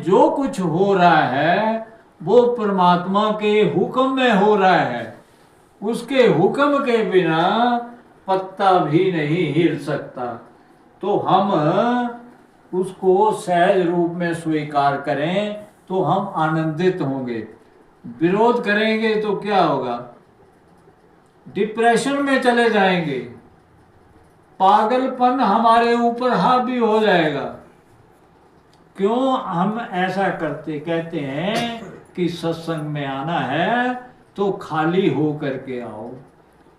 जो कुछ हो रहा है वो परमात्मा के हुक्म में हो रहा है। उसके हुक्म के बिना पत्ता भी नहीं हिल सकता। तो हम उसको सहज रूप में स्वीकार करें तो हम आनंदित होंगे। विरोध करेंगे तो क्या होगा? डिप्रेशन में चले जाएंगे, पागलपन हमारे ऊपर हावी हो जाएगा। क्यों हम ऐसा कहते हैं कि सत्संग में आना है तो खाली हो करके आओ।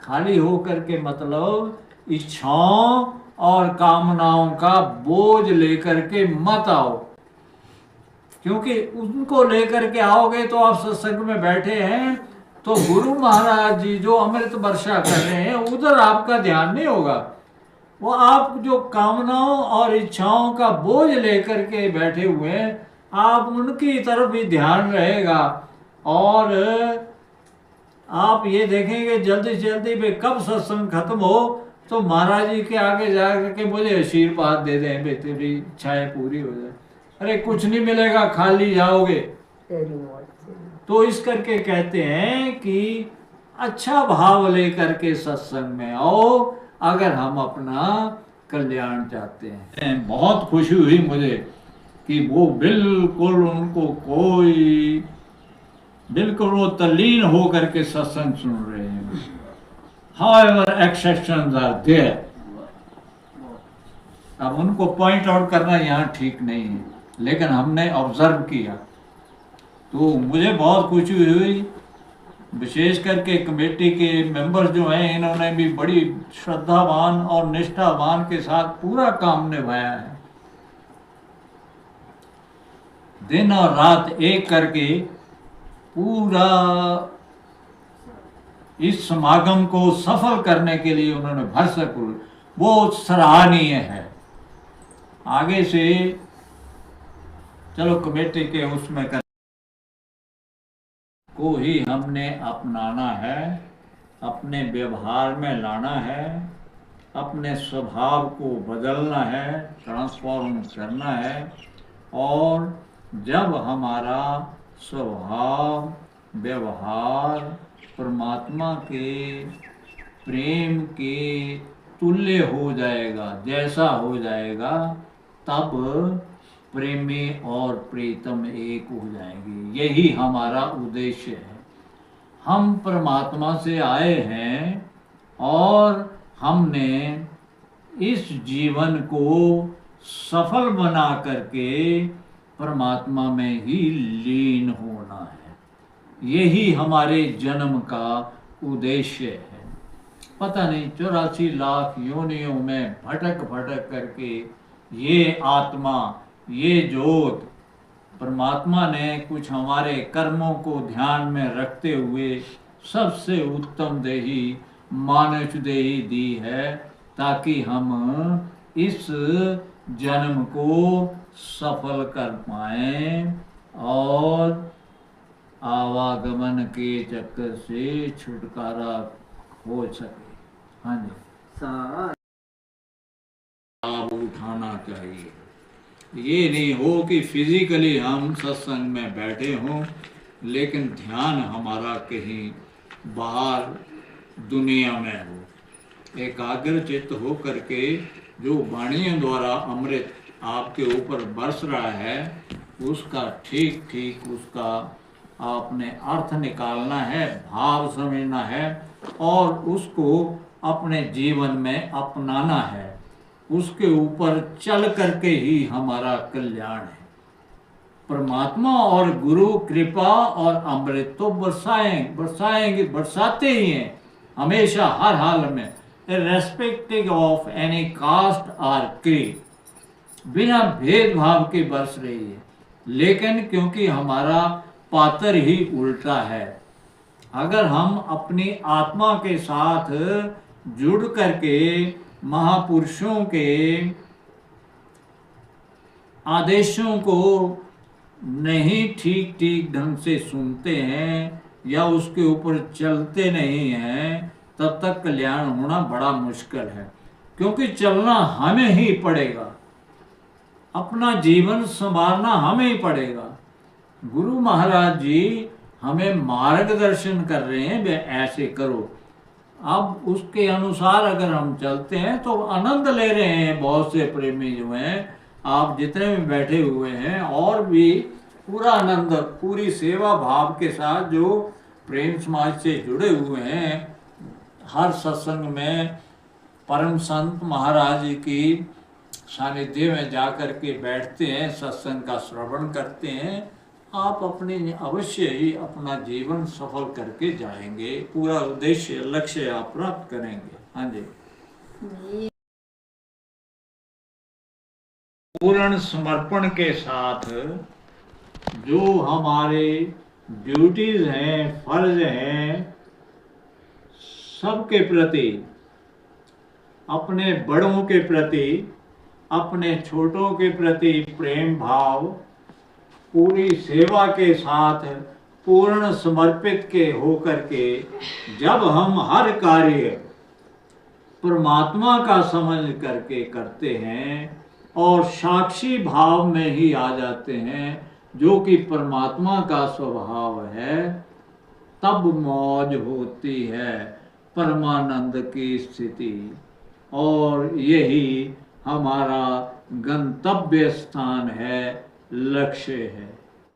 खाली हो करके मतलब इच्छाओं और कामनाओं का बोझ लेकर के मत आओ, क्योंकि उनको लेकर के आओगे तो आप सत्संग में बैठे हैं तो गुरु महाराज जी जो अमृत वर्षा कर रहे हैं उधर आपका ध्यान नहीं होगा। वो आप जो कामनाओं और इच्छाओं का बोझ लेकर के बैठे हुए हैं, आप उनकी तरफ भी ध्यान रहेगा। और आप ये देखेंगे जल्दी से जल्दी में कब सत्संग खत्म हो तो महाराज जी के आगे जाकर के मुझे आशीर्वाद दे दें, बे तेरी इच्छाएं पूरी हो जाए। अरे कुछ नहीं मिलेगा, खाली जाओगे। तो इस करके कहते हैं कि अच्छा भाव लेकर के सत्संग में आओ अगर हम अपना कल्याण चाहते हैं। बहुत खुशी हुई मुझे कि वो बिल्कुल उनको बिल्कुल वो तल्लीन हो करके सत्संग सुन रहे हैं। However, exceptions are there. अब उनको पॉइंट आउट करना यहाँ ठीक नहीं है, लेकिन हमने ऑब्जर्व किया तो मुझे बहुत खुशी हुई। विशेष करके कमेटी के मेंबर जो हैं इन्होंने भी बड़ी श्रद्धावान और निष्ठावान के साथ पूरा काम निभाया है। दिन और रात एक करके पूरा इस समागम को सफल करने के लिए उन्होंने भरसक, वो सराहनीय है। आगे से चलो कमेटी के उसमें को ही हमने अपनाना है, अपने व्यवहार में लाना है, अपने स्वभाव को बदलना है, ट्रांसफॉर्म करना है। और जब हमारा स्वभाव व्यवहार परमात्मा के प्रेम के तुल्य हो जाएगा, जैसा हो जाएगा, तब प्रेमी और प्रीतम एक हो जाएंगे। यही हमारा उद्देश्य है। हम परमात्मा से आए हैं और हमने इस जीवन को सफल बना करके परमात्मा में ही लीन होना है। यही हमारे जन्म का उद्देश्य है। पता नहीं 84 लाख योनियों में भटक भटक करके ये आत्मा, ये ज्योत, परमात्मा ने कुछ हमारे कर्मों को ध्यान में रखते हुए सबसे उत्तम देही मानुष देही दी है, ताकि हम इस जन्म को सफल कर पाए और आवागमन के चक्कर से छुटकारा हो सके। हाँ जी, लाभ उठाना चाहिए। ये नहीं हो कि फिजिकली हम सत्संग में बैठे हों लेकिन ध्यान हमारा कहीं बाहर दुनिया में हो। एकाग्र चित्त हो करके जो वाणियों द्वारा अमृत आपके ऊपर बरस रहा है उसका ठीक ठीक उसका आपने अर्थ निकालना है, भाव समझना है और उसको अपने जीवन में अपनाना है। उसके ऊपर चल करके ही हमारा कल्याण है। परमात्मा और गुरु कृपा और अमृत तो बरसाएंगे, बरसाते ही हैं हमेशा, हर हाल में, इर्रेस्पेक्टिव ऑफ एनी कास्ट और क्रीड, बिना भेदभाव के बरस रही है। लेकिन क्योंकि हमारा पात्र ही उल्टा है, अगर हम अपनी आत्मा के साथ जुड़ करके महापुरुषों के आदेशों को नहीं ठीक ठीक ढंग से सुनते हैं या उसके ऊपर चलते नहीं हैं, तब तक कल्याण होना बड़ा मुश्किल है। क्योंकि चलना हमें ही पड़ेगा। अपना जीवन संवारना हमें ही पड़ेगा। गुरु महाराज जी हमें मार्गदर्शन कर रहे हैं, वे ऐसे करो। अब उसके अनुसार अगर हम चलते हैं तो आनंद ले रहे हैं। बहुत से प्रेमी जो हैं, आप जितने भी बैठे हुए हैं, और भी पूरा आनंद, पूरी सेवा भाव के साथ जो प्रेम समाज से जुड़े हुए हैं, हर सत्संग में परम संत महाराज जी की सानिध्य में जाकर के बैठते हैं, सत्संग का श्रवण करते हैं। आप अपने अवश्य ही अपना जीवन सफल करके जाएंगे, पूरा उद्देश्य लक्ष्य आप प्राप्त करेंगे। हाँ जी। पूर्ण समर्पण के साथ जो हमारे ड्यूटीज हैं, फर्ज हैं, सबके प्रति, अपने बड़ों के प्रति, अपने छोटों के प्रति प्रेम भाव, पूरी सेवा के साथ पूर्ण समर्पित के होकर के जब हम हर कार्य परमात्मा का समझ करके करते हैं और साक्षी भाव में ही आ जाते हैं, जो कि परमात्मा का स्वभाव है, तब मौज होती है, परमानंद की स्थिति। और यही हमारा गंतव्य स्थान है, लक्ष्य है।